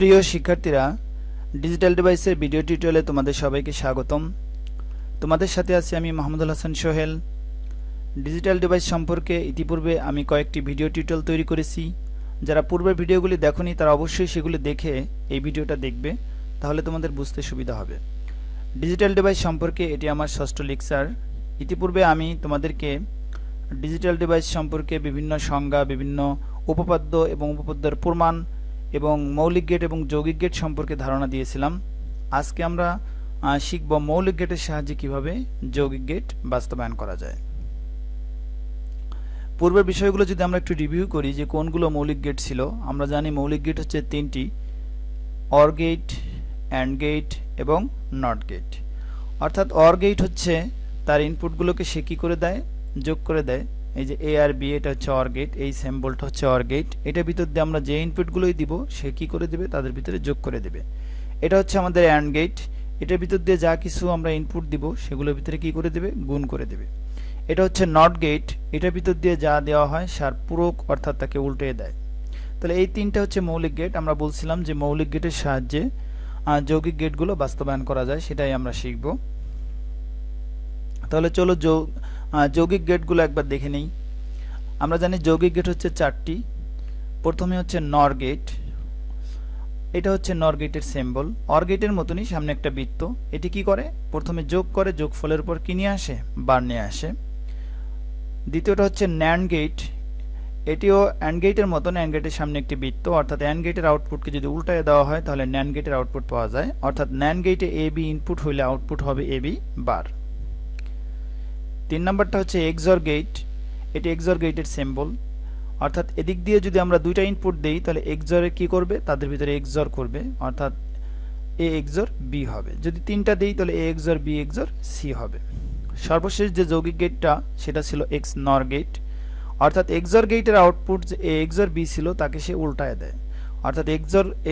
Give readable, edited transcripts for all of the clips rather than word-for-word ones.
প্রিয় শিক্ষার্থীরা, ডিজিটাল ডিভাইসের ভিডিও টিউটোরিয়ালে তোমাদের সবাইকে স্বাগতম। তোমাদের সাথে আছি আমি মাহমুদুল হাসান সোহেল। ডিজিটাল ডিভাইস সম্পর্কে ইতিপূর্বে আমি কয়েকটি ভিডিও টিউটোরিয়াল তৈরি করেছি। যারা পূর্বের ভিডিওগুলি দেখোনি তারা অবশ্যই সেগুলি দেখে এই ভিডিওটা দেখবে, তাহলে তোমাদের বুঝতে সুবিধা হবে। ডিজিটাল ডিভাইস সম্পর্কে এটি আমার ষষ্ঠ লেকচার। ইতিপূর্বে আমি তোমাদেরকে ডিজিটাল ডিভাইস সম্পর্কে বিভিন্ন সংজ্ঞা, বিভিন্ন উপপাদ্য এবং উপপাদ্যের প্রমাণ এবং মৌলিক গেট এবং যৌগিক গেট সম্পর্কে ধারণা দিয়েছিলাম। আজকে আমরা শিখব মৌলিক গেটের সাহায্যে কিভাবে যৌগিক গেট বাস্তবায়ন করা যায়। পূর্বের বিষয়গুলো যদি আমরা একটু রিভিউ করি যে কোনগুলো মৌলিক গেট ছিল, আমরা জানি মৌলিক গেট হচ্ছে তিনটি: অর গেট, অ্যান্ড গেট এবং নট গেট। অর্থাৎ অর গেট হচ্ছে তার ইনপুটগুলোকে সে কী করে দেয়, যোগ করে দেয়। এই যে এ আর বি, এটা হচ্ছে অর গেট, এই সিম্বলটা হচ্ছে অর গেট। এটার ভিতর দিয়ে আমরা যে ইনপুটগুলোই দিব সে কী করে দেবে, তাদের ভিতরে যোগ করে দেবে। এটা হচ্ছে আমাদের অ্যান্ড গেট, এটার ভিতর দিয়ে যা কিছু আমরা ইনপুট দিব সেগুলোর ভিতরে কী করে দেবে, গুণ করে দেবে। এটা হচ্ছে নট গেট, এটার ভিতর দিয়ে যা দেওয়া হয় সার পূরক, অর্থাৎ তাকে উল্টে দেয়। তাহলে এই তিনটা হচ্ছে মৌলিক গেট। আমরা বলছিলাম যে মৌলিক গেটের সাহায্যে যৌগিক গেটগুলো বাস্তবায়ন করা যায়, সেটাই আমরা শিখব। তাহলে চলো যৌগিক গেটগুলো একবার দেখে নেই। আমরা জানি যৌগিক গেট হচ্ছে চারটি। প্রথমে হচ্ছে নর গেট, এটা হচ্ছে নর গেটের সিম্বল। অর গেটের মতনই সামনে একটা বৃত্ত। এটি কি করে, প্রথমে যোগ করে, যোগফলের উপর কি নিয়ে আসে, বার নিয়ে আসে। দ্বিতীয়টা হচ্ছে ন্যান্ড গেট, এটিও অ্যান্ড গেটের মতন, অ্যান্ড গেটের সামনে একটি বৃত্ত। অর্থাৎ অ্যান্ড গেটের আউটপুটকে যদি উল্টায় দেওয়া হয় তাহলে ন্যান্ড গেটের আউটপুট পাওয়া যায়। অর্থাৎ ন্যান্ড গেটে এ বি ইনপুট হইলে আউটপুট হবে এ বি বার। 3 নম্বরটা হচ্ছে এক্সর গেট, এটি এক্সর গেটের সিম্বল। অর্থাৎ এদিক দিয়ে যদি আমরা দুইটা ইনপুট দেই তাহলে এক্সরে কি করবে, তাদের ভিতরে এক্সর করবে, অর্থাৎ এ এক্সর বি হবে। যদি তিনটা দেই তাহলে এ এক্সর বি এক্সর সি হবে। সর্বশেষ যে যৌগিক গেটটা সেটা ছিল এক্স নর গেট। অর্থাৎ এক্সর গেটের আউটপুট যে এ এক্সর বি ছিল তাকে সে উল্টায় দেয়। অর্থাৎ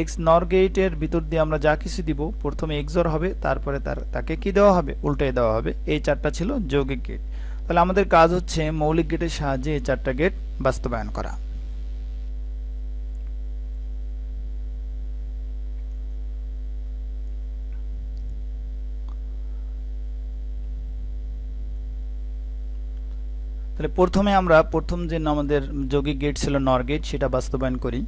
এক্স নর গেটের ভিতর দিয়ে আমরা যা কিছু দিব প্রথমে এক্সর হবে, তারপরে তাকে কি দেওয়া হবে, উল্টায় দেওয়া হবে। এই চারটা ছিল যৌগিক গেট। তাহলে আমাদের কাজ হচ্ছে মৌলিক গেটের সাহায্যে এই চারটা গেট বাস্তবায়ন করা। তাহলে প্রথমে আমরা প্রথম যে আমাদের যৌগিক গেট ছিল নর গেট, সেটা বাস্তবায়ন করি।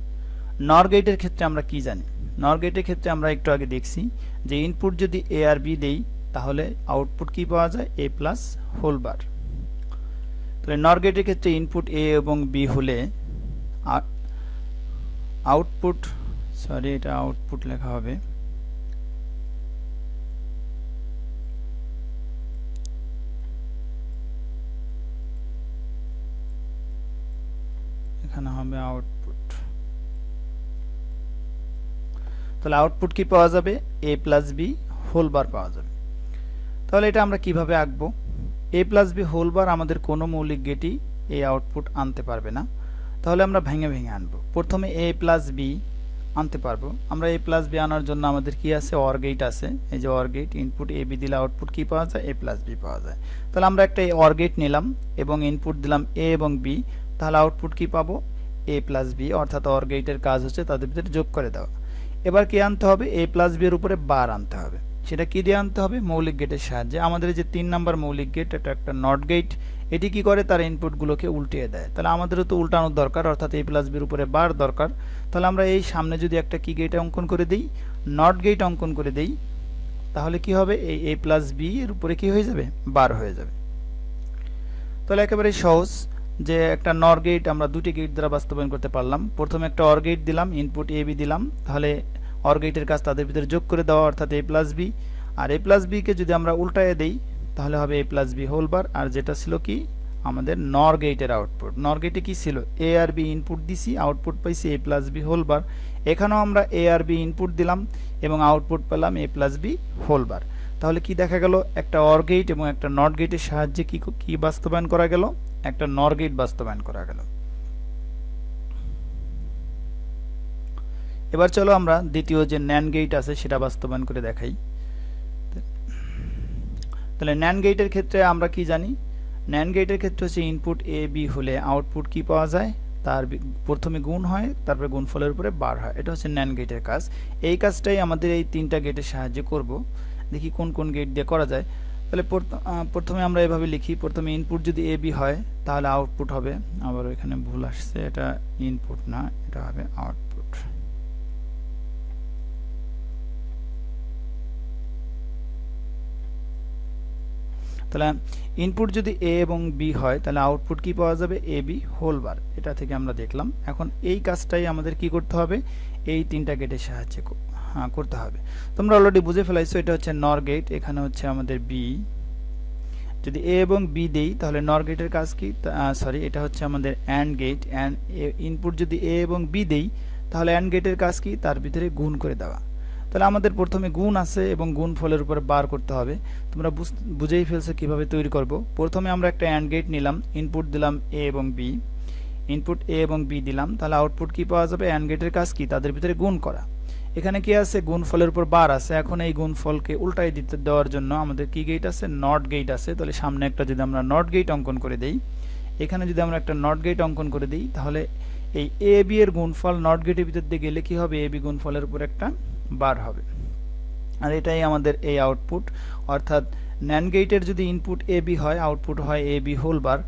নর গেটের ক্ষেত্রে আমরা কি জানি, নর গেটের ক্ষেত্রে আমরা একটু আগে দেখছি যে ইনপুট যদি এ আর বি দেই তাহলে আউটপুট কি পাওয়া যায়, এ প্লাস হোল বার। তাহলে নর গেটের ক্ষেত্রে ইনপুট এ এবং বি হলে আউটপুট, সরি এটা আউটপুট লেখা হবে, এখানে হবে আউটপুট। তাহলে আউটপুট কি পাওয়া যাবে, এ প্লাস বি হোল বার পাওয়া যাবে। তাহলে এটা আমরা কিভাবে আঁকবো, এ প্লাস বি হোল বার আমাদের কোনো মৌলিক গেটই এই আউটপুট আনতে পারবে না। তাহলে আমরা ভেঙে ভেঙে আনবো। প্রথমে এ প্লাস বি আনতে পারবো আমরা। এ প্লাস বি আনার জন্য আমাদের কি আছে, অর গেট আছে। এই যে OR gate, input A B দিলে আউটপুট কি পাওয়া যায়, এ প্লাস বি পাওয়া যায়। তাহলে আমরা একটা অর গেট নিলাম এবং ইনপুট দিলাম এ এবং বি, তাহলে আউটপুট কি পাবো, এ প্লাস বি। অর্থাৎ অর গেটের কাজ হচ্ছে তাদের ভিতরে যোগ করে দেওয়া। এবার কি আনতে হবে, এ প্লাস বি এর উপরে বার আনতে হবে। সেটা কি দিয়ে আনতে হবে, মৌলিক গেটের সাহায্যে। আমাদের যে 3 নম্বর মৌলিক গেট, এটা একটা নট গেট, এটি কি করে, তার ইনপুটগুলোকে উল্টিয়ে দেয়। তাহলে আমাদেরও তো উল্টানোর দরকার, অর্থাৎ এ প্লাস বির উপরে বার দরকার। তাহলে আমরা এই সামনে যদি একটা কি গেট অঙ্কন করে দিই, নট গেট অঙ্কন করে দিই, তাহলে কি হবে, এই এ প্লাস বি এর উপরে কি হয়ে যাবে, বার হয়ে যাবে। তাহলে একেবারে সহজ যে একটা নর গেট আমরা দুটি গেট দ্বারা বাস্তবায়ন করতে পারলাম। প্রথমে একটা অর গেট দিলাম, ইনপুট এ বি দিলাম, তাহলে অর গেটের কাজ তাদের ভিতরে যোগ করে দেওয়া, অর্থাৎ এ প্লাস বি। আর এ প্লাস বিকে যদি আমরা উল্টায় দেই তাহলে হবে এ প্লাস বি হোল বার। আর যেটা ছিল কি আমাদের নর গেটের আউটপুট, নর গেটে কি ছিল, এ আর বি ইনপুট দিছি, আউটপুট পাইছি এ প্লাস বি হোল বার। এখানেও আমরা এ আর বি ইনপুট দিলাম এবং আউটপুট পেলাম এ প্লাস বি হোল বার। তাহলে কি দেখা গেল, একটা অর গেট এবং একটা নট গেটের সাহায্যে কি বাস্তবায়ন করা গেল, একটা নর গেট বাস্তবায়ন করা গেল। এবার চলো আমরা দ্বিতীয় যে ন্যান্ড গেট আছে সেটা বাস্তবায়ন করে দেখাই। তাহলে ন্যান্ড গেটের ক্ষেত্রে আমরা কি জানি, ন্যান্ড গেটের ক্ষেত্রে হচ্ছে ইনপুট এ বি হলে আউটপুট কি পাওয়া যায়, তার প্রথমে গুণ হয়, তারপরে গুণফলের উপরে বার হয়। এটা হচ্ছে ন্যান্ড গেটের কাজ। এই কাজটাই আমাদের এই তিনটা গেটের সাহায্যে করব। দেখি কোন কোন গেট দিয়ে করা যায়। তাহলে প্রথমে আমরা এভাবে লিখি, প্রথমে ইনপুট যদি এ বি হয় তাহলে আউটপুট হবে, আবার এখানে ভুল আসছে, এটা ইনপুট না, এটা হবে আউটপুট। তাহলে ইনপুট যদি এ এবং বি হয় তাহলে আউটপুট কি পাওয়া যাবে, এ বি হোল বার। এটা থেকে আমরা দেখলাম। এখন এই কাজটাই আমাদের কি করতে হবে, এই তিনটা গেটের সাহায্যে করতে হবে। তোমরা অলরেডি বুঝে ফেলাইছো, এটা হচ্ছে নর গেট, এখানে হচ্ছে আমাদের বি। যদি এ এবং বি দেই তাহলে নর গেটের কাজ কি, সরি এটা হচ্ছে আমাদের অ্যান্ড গেট। অ্যান্ড ইনপুট যদি এ এবং বি দেই তাহলে অ্যান্ড গেটের কাজ কি, তার ভিতরে গুণ করে দেওয়া। তাহলে আমাদের প্রথমে গুণ আছে এবং গুণ ফলের উপরে বার করতে হবে। তোমরা বুঝেই ফেলছো কিভাবে তৈরি করব। প্রথমে আমরা একটা অ্যান্ড গেট নিলাম, ইনপুট দিলাম এ এবং বি, ইনপুট এ এবং বি দিলাম, তাহলে আউটপুট কি পাওয়া যাবে, অ্যান্ড গেটের কাজ কি, তাদের ভিতরে গুণ করা। এখানে কি আছে, গুণফলের উপর বার আছে। এখন এই গুণফলকে উল্টাই দিতে দেওয়ার জন্য আমাদের কি গেট আছে, নট গেট আছে। তাহলে সামনে একটা যদি আমরা নট গেট অঙ্কন করে দেই, এখানে যদি আমরা একটা নট গেট অঙ্কন করে দিই তাহলে এই এ বি এর গুণফল নট গেটের ভিতর দিয়ে গেলে কি হবে, এ বি গুণফলের উপর একটা বার হবে। আর এটাই আমাদের এই আউটপুট। অর্থাৎ ন্যান্ড গেটের যদি ইনপুট এ বি হয়, আউটপুট হয় এ বি হোল বার।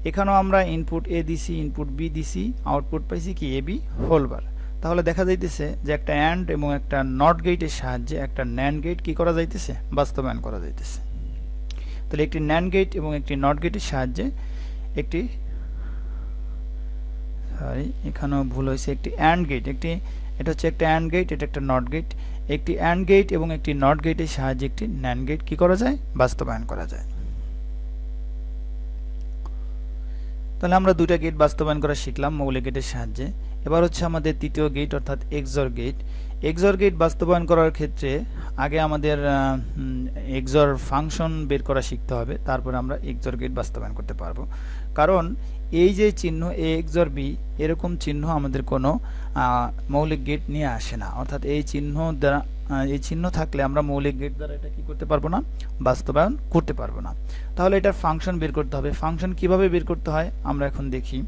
এখানেও আমরা ইনপুট এ দিছি, ইনপুট বি দিছি, আউটপুট পাইছি কি, এ বি হোল বার। তাহলে দেখা যাইতেছে যে একটা অ্যান্ড এবং একটা নট গেটের সাহায্যে একটা ন্যান্ড গেট কি করা যাইতেছে, বাস্তবায়ন করা যাইতেছে। তাহলে একটি ন্যান্ড গেট এবং একটি নট গেটের সাহায্যে একটি, সরি এখানেও ভুল হয়েছে, একটি অ্যান্ড গেট, এটা হচ্ছে একটা অ্যান্ড গেট, এটা একটা নট গেট। একটি অ্যান্ড গেট এবং একটি নট গেটের সাহায্যে একটি ন্যান্ড গেট কি করা যায়, বাস্তবায়ন করা যায়। তাহলে আমরা দুইটা গেট বাস্তবায়ন করা শিখলাম মৌলিক গেটের সাহায্যে। এবার হচ্ছে আমাদের তৃতীয় গেট অর্থাৎ এক্সর গেট। এক্সর গেট বাস্তবায়ন করার ক্ষেত্রে আগে আমাদের এক্সর ফাংশন বের করা শিখতে হবে, তারপরে আমরা এক্সর গেট বাস্তবায়ন করতে পারবো। কারণ এই যে চিহ্ন এ এক্সর বি, এরকম চিহ্ন আমাদের কোনো মৌলিক গেট নিয়ে আসে না। অর্থাৎ এই চিহ্ন দ্বারা, এই চিহ্ন থাকলে আমরা মৌলিক গেট দ্বারা এটা কি করতে পারবো না, বাস্তবায়ন করতে পারবো না। তাহলে এটার ফাংশন বের করতে হবে। ফাংশন কিভাবে বের করতে হয় আমরা এখন দেখি।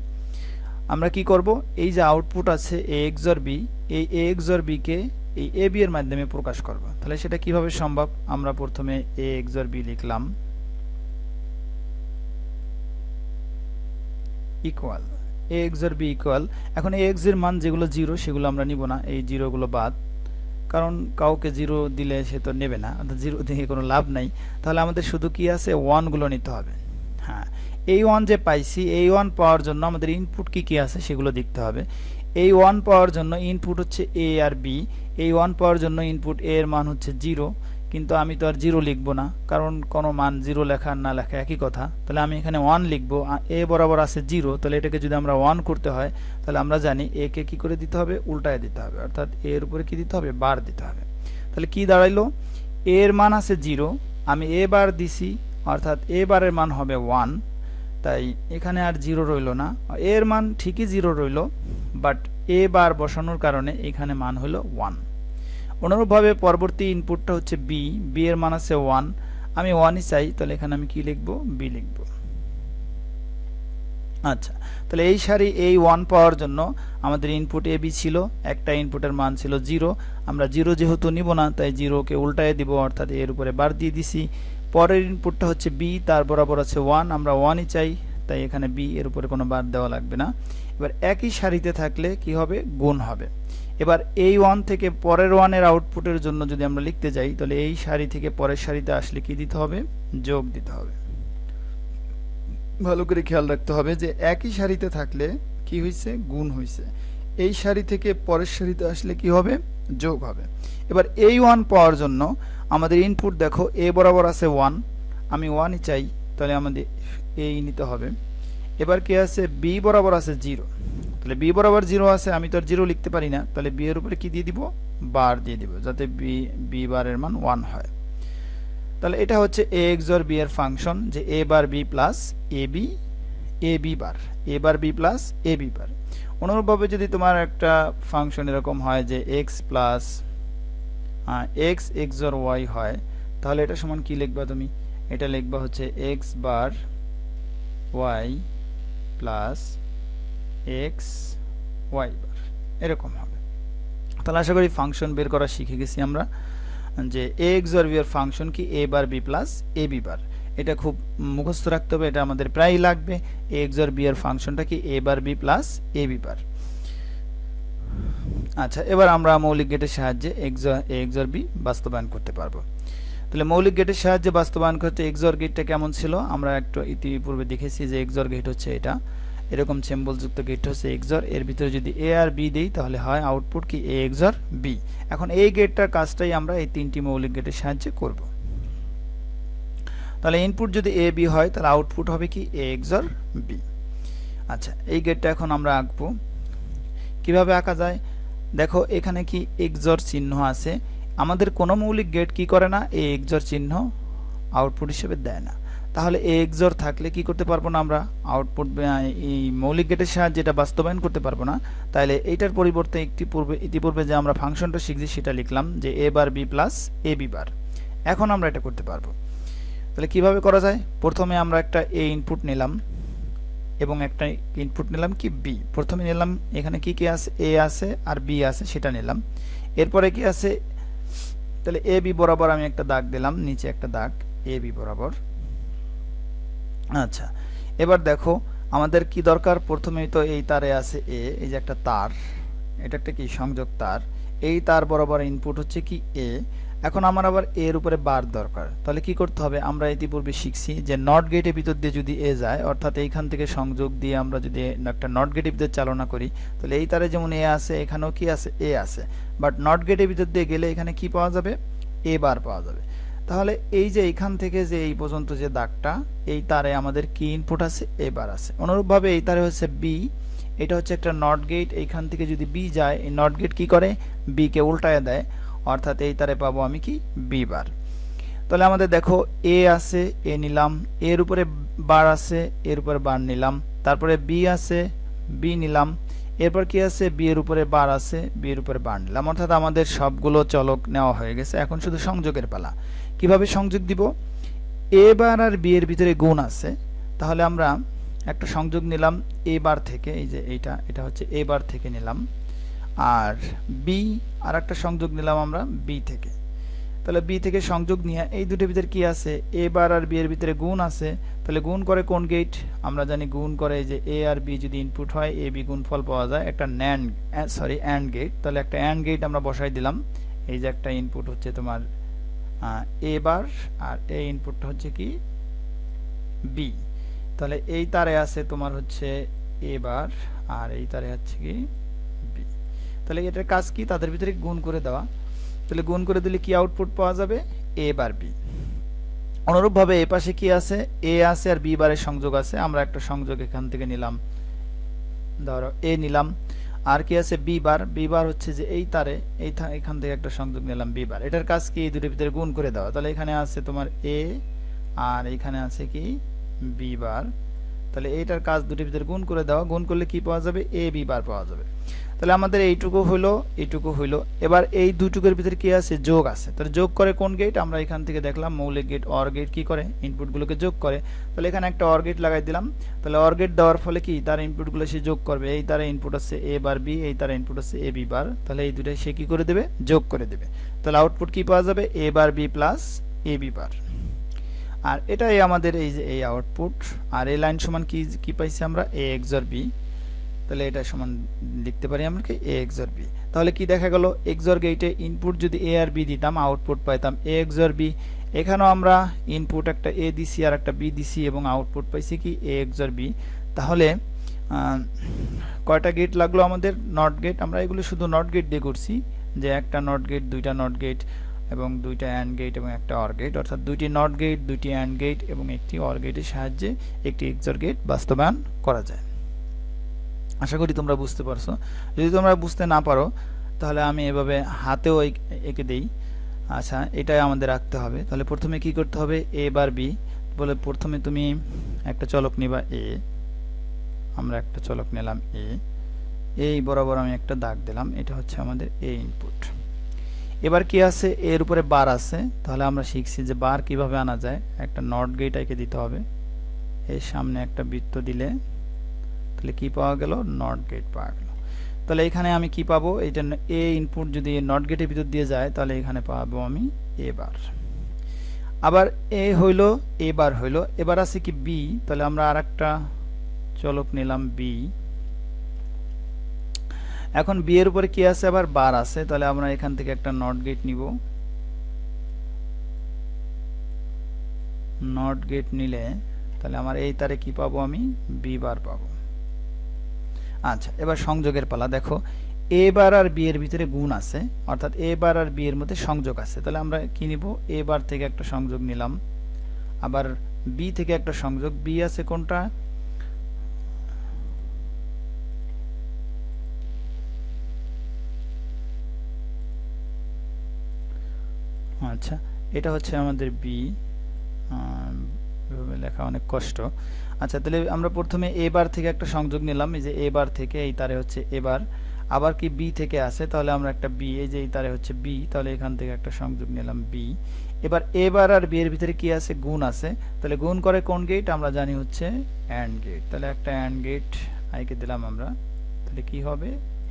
আমরা কি করব, এই যে আউটপুট আছে এ এক্সর বি, এই এ এক্সর বি কে এই এ বি এর মাধ্যমে প্রকাশ করব। তাহলে সেটা কিভাবে সম্ভব, আমরা প্রথমে এ এক্সর বি লিখলাম ইকুয়াল এ এক্সর বি ইকুয়াল। এখন এ এক্স এর মান যেগুলো জিরো সেগুলো আমরা নিব না, এই জিরোগুলো বাদ, কারণ কাউকে জিরো দিলে সে তো নেবে না, অর্থাৎ জিরো দিয়ে কোনো লাভ নাই। তাহলে আমাদের শুধু কি আছে, ওয়ানগুলো নিতে হবে। হ্যাঁ, এই ওয়ান যে পাইছি, এই ওয়ান পাওয়ার জন্য আমাদের ইনপুট কি কি আছে সেগুলো দেখতে হবে। এই ওয়ান পাওয়ার জন্য ইনপুট হচ্ছে এ আর বি। এই ওয়ান পাওয়ার জন্য ইনপুট এ এর মান হচ্ছে জিরো, কিন্তু আমি তো আর জিরো লিখবো না, কারণ কোনো মান জিরো লেখা আর না লেখা একই কথা। তাহলে আমি এখানে ওয়ান লিখবো, এ বরাবর আছে জিরো, তাহলে এটাকে যদি আমরা ওয়ান করতে হয় তাহলে আমরা জানি এ কে কি করে দিতে হবে, উল্টায় দিতে হবে, অর্থাৎ এর উপরে কি দিতে হবে, বার দিতে হবে। তাহলে কি দাঁড়াইলো, এর মান আছে জিরো, আমি এ বার দিছি, অর্থাৎ এ বারের মান হবে ওয়ান। তাই এখানে আর জিরো রইল না, এর মান ঠিকই জিরো রইল, বাট এ বার বসানোর কারণে এখানে মান হলো ওয়ান। অনুরূপভাবে পরবর্তী ইনপুটটা হচ্ছে বি, বি এর মান আছে ওয়ান, আমি ওয়ানই চাই, তাহলে এখানে আমি কি লিখব, বি লিখব। আচ্ছা, তাহলে এই সারি এই ওয়ান পাওয়ার জন্য আমাদের ইনপুট এ বি ছিল, একটা ইনপুটের মান ছিল জিরো, আমরা জিরো যেহেতু নিব না তাই জিরোকে উল্টায় দিব, অর্থাৎ এর উপরে বার দিয়ে দিছি। পরের ইনপুটটা হচ্ছে বি, তার বরাবর আছে ওয়ান, আমরা ওয়ানই চাই, তাই এখানে বি এর উপরে কোনো বার দেওয়া লাগবে না। এবার একই সারিতে থাকলে কি হবে, গুণ হবে। এবার এই ওয়ান থেকে পরের ওয়ানের আউটপুটের জন্য যদি আমরা লিখতে যাই তাহলে এই সারি থেকে পরের সারিতে আসলে কি দিতে হবে, যোগ দিতে হবে। ভালো করে খেয়াল রাখতে হবে যে একই সারিতে থাকলে কি হয়েছে, গুণ হয়েছে, এই সারি থেকে পরের সারিতে আসলে কি হবে, যোগ হবে। এবার এই ওয়ান পাওয়ার জন্য আমাদের ইনপুট দেখো এ বরাবর আছে ওয়ান, আমি ওয়ানই চাই, তাহলে আমাদের এই নিতে হবে। এবার কি আছে, বি বরাবর আছে জিরো, তাহলে বি বরাবর জিরো আছে, আমি তো আর জিরো লিখতে পারি না, তাহলে বি এর উপরে কি দিয়ে দিব, বার দিয়ে দিব, যাতে বি বারের মান ওয়ান হয়। তাহলে এটা হচ্ছে এ এক্সর বি এর ফাংশন, যে A bar B plus A B bar, A bar B plus A B bar. অনুরূপভাবে যদি তোমার একটা ফাংশন এরকম হয় যে X plus X XOR Y হয়, তাহলে এটা সমান কি লিখবা তুমি, এটা লিখবা হচ্ছে x bar Y plus x y bar, এরকম হবে। তাহলে আশা করি ফাংশন বের করা শিখে গেছি আমরা, যে এ এক্সর বি এর ফাংশন কি এ bar B plus A B বার। এটা খুব মুখস্থ রাখতে হবে, এটা আমাদের প্রায়ই লাগবে। এ এক্সর বি এর ফাংশনটা কি এ bar B plus A B বার। আচ্ছা, এবার আমরা মৌলিক গেটের সাহায্যে এ এক্সর বি বাস্তবায়ন করতে পারবো। তাহলে মৌলিক গেটের সাহায্যে বাস্তবায়ন করতে এক্সর গেটটা কেমন ছিল আমরা একটু ইতিপূর্বে দেখেছি, যে এক্সর গেট হচ্ছে এটা, এরকম সিম্বলযুক্ত গেট হচ্ছে এক্সর। এর ভিতরে যদি এ আর বি দেই তাহলে হয় আউটপুট কি এ এক্সর বি। এখন এই গেটটার কাজটাই আমরা এই তিনটি মৌলিক গেটের সাহায্যে করব। তাহলে ইনপুট যদি এ বি হয় তাহলে আউটপুট হবে কি এ এক্সর বি। আচ্ছা, এই গেটটা এখন আমরা আঁকবো। কিভাবে আঁকা যায় দেখো, এখানে কি এক্সর চিহ্ন আছে। আমাদের কোনো মৌলিক গেট কি করে না, এ এক্সর চিহ্ন আউটপুট হিসেবে দেয় না। তাহলে এ এক্সর থাকলে কি করতে পারবো না আমরা, আউটপুট এই মৌলিক গেটের সাহায্যে এটা বাস্তবায়ন করতে পারবো না। তাহলে এইটার পরিবর্তে ইতিপূর্বে যে আমরা ফাংশনটা শিখছি সেটা লিখলাম, যে A bar B plus A B বার। এখন আমরা এটা করতে পারবো। তাহলে কিভাবে করা যায়, প্রথমে আমরা একটা এ ইনপুট নিলাম এবং একটা ইনপুট নিলাম কি বি। প্রথমে নিলাম এখানে কি কি আছে, এ আছে আর বি আছে, সেটা নিলাম। এরপরে কি আছে, তাহলে এ বি বরাবর আমি একটা দাগ দিলাম, নিচে একটা দাগ এ বি বরাবর। আচ্ছা, এবার দেখো আমাদের কি দরকার, প্রথমেই তো এই তারে আছে এ, এই যে একটা তার, এটা একটা কি সংযোগ তার, এই তার বরাবর ইনপুট হচ্ছে কি এ। এখন আমার আবার এর উপরে বার দরকার, তাহলে কি করতে হবে, আমরা ইতিপূর্বে শিখছি যে নট গেটের ভিতর দিয়ে যদি এ যায়, অর্থাৎ এইখান থেকে সংযোগ দিয়ে আমরা যদি একটা নট গেটের ভিতর চালনা করি, তাহলে এই তারে যেমন এ আছে এখানেও কি আছে এ আছে, বাট নট গেটের ভিতর দিয়ে গেলে এখানে কি পাওয়া যাবে, এ বার পাওয়া যাবে। তাহলে এই যে এইখান থেকে যে এই পর্যন্ত যে দাগটা, এই তারে আমাদের কি ইনপুট আছে, এ বার আছে। অনুরূপভাবে এই তারে হচ্ছে বি, এটা হচ্ছে একটা নট গেট, এইখান থেকে যদি বি যায়, এই নট গেট কি করে, বি কে উল্টায় দেয়, অর্থাৎ এই তারে পাবো আমি কি বি বার। তাহলে আমাদের দেখো এ আছে, এ নিলাম, এর উপরে বার আছে, এর উপরে বার নিলাম, তারপরে বি আছে, বি নিলাম, এরপর কি আছে, বি এর উপরে বার আছে, বি এর উপরে বার নিলাম, অর্থাৎ আমাদের সবগুলো চলক নেওয়া হয়ে গেছে। এখন শুধু সংযোগের পালা। কিভাবে সংযোগ দিব, এ বার আর বি এর ভিতরে গুণ আছে, তাহলে আমরা একটা সংযোগ নিলাম এ বার থেকে, এই যে এটা হচ্ছে এ বার থেকে নিলাম, আর বি আর একটা সংযোগ নিলাম আমরা বি থেকে। তাহলে বি থেকে সংযোগ নিয়ে এই দুটোর ভিতরে কি আছে, এ বার আর বি এর ভিতরে গুণ আছে, তাহলে গুণ করে কোন গেট, আমরা জানি গুণ করে যে এ আর বি যদি ইনপুট হয় এ বি গুণফল পাওয়া যায়, একটা অ্যান্ড গেট। তাহলে একটা অ্যান্ড গেট আমরা বসাই দিলাম, এই যে একটা ইনপুট হচ্ছে তোমার এ বার আর এই ইনপুটটা হচ্ছে কি বি। তাহলে এই তারে আছে তোমার হচ্ছে এ বার আর এই তারে হচ্ছে কি বি। তাহলে এটার কাজ কি, তাদের ভিতরে গুণ করে দেওয়া। তাহলে গুণ করে দিলে কি আউটপুট পাওয়া যাবে, এ বার বি। অনুরূপভাবে এ পাশে কি আছে, এ আছে আর বি বারের সংযোগ আছে, আমরা একটা সংযোগ এখান থেকে নিলাম, ধরো এ নিলাম, আর কি আছে বি বার। বি বার হচ্ছে যে এই তারে এখান থেকে একটা সংযোগ নিলাম বি বার। এটার কাজ কি, এই দুটোর ভিতরে গুণ করে দেওয়া। তাহলে এখানে আছে তোমার এ আর এখানে আছে কি বি বার। তাহলে এইটার কাজ দুটোর ভিতরে গুণ করে দেওয়া, গুণ করলে কি পাওয়া যাবে, এ বি বার পাওয়া যাবে। তাহলে আমাদের এইটুকু হইলো, এইটুকু হইলো। এবার এই দুটুকুর ভিতরে কি আছে, যোগ আছে। তাহলে যোগ করে কোন গেট, আমরা এখান থেকে দেখলাম মৌলিক গেট অর গেট কি করে, ইনপুটগুলোকে যোগ করে। তাহলে এখানে একটা অর গেট লাগাই দিলাম। তাহলে অর গেট দেওয়ার ফলে কি, তার ইনপুটগুলো সে যোগ করবে। এই তার ইনপুট আছে এ বার বি, এই তার ইনপুট আছে এ বি বার। তাহলে এই দুটাই সে কি করে দেবে, যোগ করে দেবে। তাহলে আউটপুট কি পাওয়া যাবে, এ bar B plus A B বার। আর এটাই আমাদের এই যে এই আউটপুট। আর এই লাইন সমান কি পাইছি আমরা, এ এক্সর বি। তাহলে এটা সমান লিখতে পারি আমরা কি এ এক্সর বি। তাহলে কি দেখা গেল, এক্সর গেটে ইনপুট যদি এ আর বি দিতাম, আউটপুট পাইতাম এ এক্সর বি। এখানেও আমরা ইনপুট একটা এ দিছি আর একটা বি দিছি এবং আউটপুট পাইছি কি এ এক্সর বি। তাহলে কয়টা গেট লাগলো আমাদের, নট গেট। আমরা এগুলো শুধু নট গেট দিয়ে করছি, যে একটা নট গেট, দুইটা নট গেট এবং দুইটা অ্যান্ড গেট এবং একটা অর গেট, অর্থাৎ দুইটি নট গেট, দুইটি অ্যান্ড গেট এবং একটি অর গেটের সাহায্যে একটি এক্সর গেট বাস্তবায়ন করা যায়। আশা করি তোমরা বুঝতে পারছো। যদি তোমরা বুঝতে না পারো তাহলে আমি এভাবে হাতেও এঁকে দেই। আচ্ছা, এটাই আমাদের রাখতে হবে। তাহলে প্রথমে কি করতে হবে, এ বার বি বলে প্রথমে তুমি একটা চলক নিবা এ, আমরা একটা চলক নিলাম এ, এই বরাবর আমি একটা দাগ দিলাম, এটা হচ্ছে আমাদের এ ইনপুট। এবার কি আছে, এর উপরে বার আছে। তাহলে আমরা শিখছি যে বার কিভাবে আনা যায়, একটা নট গেট এঁকে দিতে হবে, এর সামনে একটা বৃত্ত দিলে তাহলে কি পাওয়া গেল, নট গেট পাওয়া গেল। তাহলে এখানে আমি কি পাবো, এটা এ ইনপুট যদি নট গেটের ভিতর দিয়ে যায় তাহলে এখানে পাবো আমি এ বার। আবার এ হইল, এ বার হইল, এবার আছে কি বি, তাহলে আমরা আরেকটা চলক নিলাম বি। এখন বি এর উপরে কি আছে, আবার বার আছে, তাহলে আমরা এখান থেকে একটা নট গেট নিব। নট গেট নিলে তাহলে আমার এই তারে কি পাবো, আমি বি বার পাবো। আচ্ছা, এবার সংযোগের পালা। দেখো এ বার আর বি এর ভিতরে গুণ আছে, অর্থাৎ এ বার আর বি এর মধ্যে সংযোগ আছে, তাহলে আমরা কি নিব, এ বার থেকে একটা সংযোগ নিলাম, আবার বি থেকে একটা সংযোগ। বি আছে কোনটা, আচ্ছা এটা হচ্ছে আমাদের বি, এভাবে লেখা অনেক কষ্ট। আচ্ছা, তাহলে আমরা প্রথমে এ বার থেকে একটা সংযোগ নিলাম, এই যে এ বার থেকে এই তারে হচ্ছে এ বার। আবার কি বি থেকে আছে, তাহলে আমরা একটা বি, এই যে এই তারে হচ্ছে বি, তাহলে এখান থেকে একটা সংযোগ নিলাম বি। এবার এ বার আর বি এর ভিতরে কি আছে, গুণ আছে, তাহলে গুণ করে কোন গেট, আমরা জানি হচ্ছে অ্যান্ড গেট। তাহলে একটা অ্যান্ড গেট আইকে দিলাম আমরা, তাহলে কি হবে,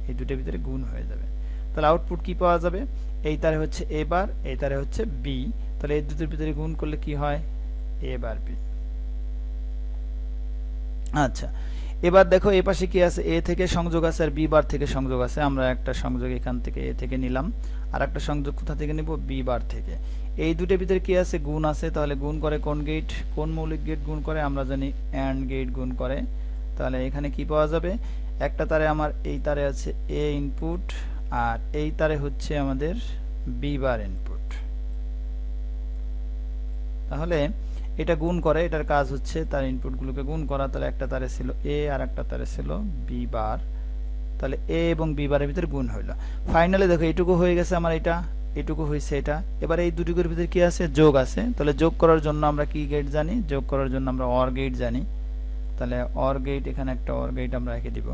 এই দুটোর ভিতরে গুণ হয়ে যাবে। তাহলে আউটপুট কি পাওয়া যাবে, এই তারে হচ্ছে এ বার, এই তারে হচ্ছে বি, তাহলে এই দুটোর ভিতরে গুণ করলে কি হয়, এ বার বি। আচ্ছা, এবার দেখো এই পাশে কি আছে, এ থেকে সংযোগ আছে আর বি বার থেকে সংযোগ আছে, আমরা একটা সংযোগ এখান থেকে এ থেকে নিলাম, আর একটা সংযোগ কোথা থেকে নিব, বি বার থেকে। এই দুটোর ভিতরে কি আছে, গুণ আছে, তাহলে গুণ করে কোন গেট, কোন মৌলিক গেট গুণ করে, আমরা জানি অ্যান্ড গেট গুণ করে। তাহলে এখানে কি পাওয়া যাবে, একটা তারে আমার এই তারে আছে এ ইনপুট, আর এই তারে হচ্ছে আমাদের বি বার ইনপুট। তাহলে এটা গুণ করে, এটার কাজ হচ্ছে তার ইনপুটগুলোকে গুণ করা। তাহলে একটা তারে ছিল এ আর একটা তারে ছিল বি বার, তাহলে এ এবং বি বারের ভিতরে গুণ হইল। ফাইনালি দেখো এইটুকু হয়ে গেছে আমার, এটা এইটুকু হয়েছে এটা। এবার এই দুটুকুর ভিতরে কি আছে, যোগ আছে, তাহলে যোগ করার জন্য আমরা কি গেট জানি, যোগ করার জন্য আমরা অর গেট জানি। তাহলে অর গেট, এখানে একটা অর গেট আমরা এঁকে দিব।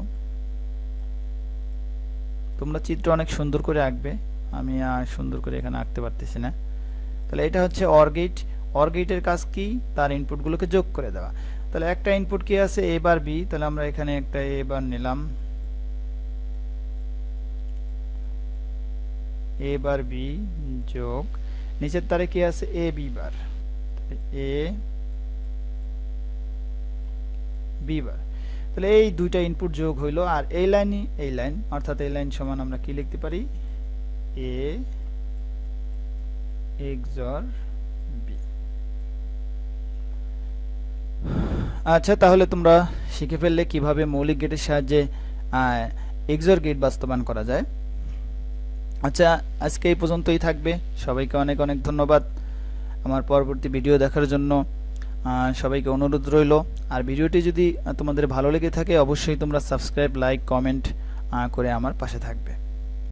তোমরা চিত্র অনেক সুন্দর করে আঁকবে, আমি সুন্দর করে এখানে আঁকতে পারতেছি না। তাহলে এটা হচ্ছে অর গেট। অর গেটের কাজ কি, তার ইনপুটগুলোকে যোগ করে দেওয়া। তাহলে একটা ইনপুট কি আছে, এ বার বি, তাহলে আমরা এখানে একটা এ বার নিলাম, এ বার বি যোগ নিচের তারে কি আছে, এ বি বার, এ বি বার। তাহলে এই দুইটা ইনপুট যোগ হইল, আর এই লাইনই এই লাইন, অর্থাৎ এই লাইন সমান আমরা কি লিখতে পারি, এ XOR বি। আচ্ছা, তাহলে তোমরা শিখে ফেললে কিভাবে মৌলিক গেটের সাহায্যে XOR গেট বাস্তবায়ন করা যায়। আচ্ছা, আজকে এই পর্যন্তই থাকবে। সবাইকে অনেক অনেক ধন্যবাদ আমার পরবর্তী ভিডিও দেখার জন্য। সবাইকে অনুরোধ রইল, আর ভিডিওটি যদি তোমাদের ভালো লেগে থাকে অবশ্যই তোমরা সাবস্ক্রাইব, লাইক, কমেন্ট করে আমার পাশে থাকবে।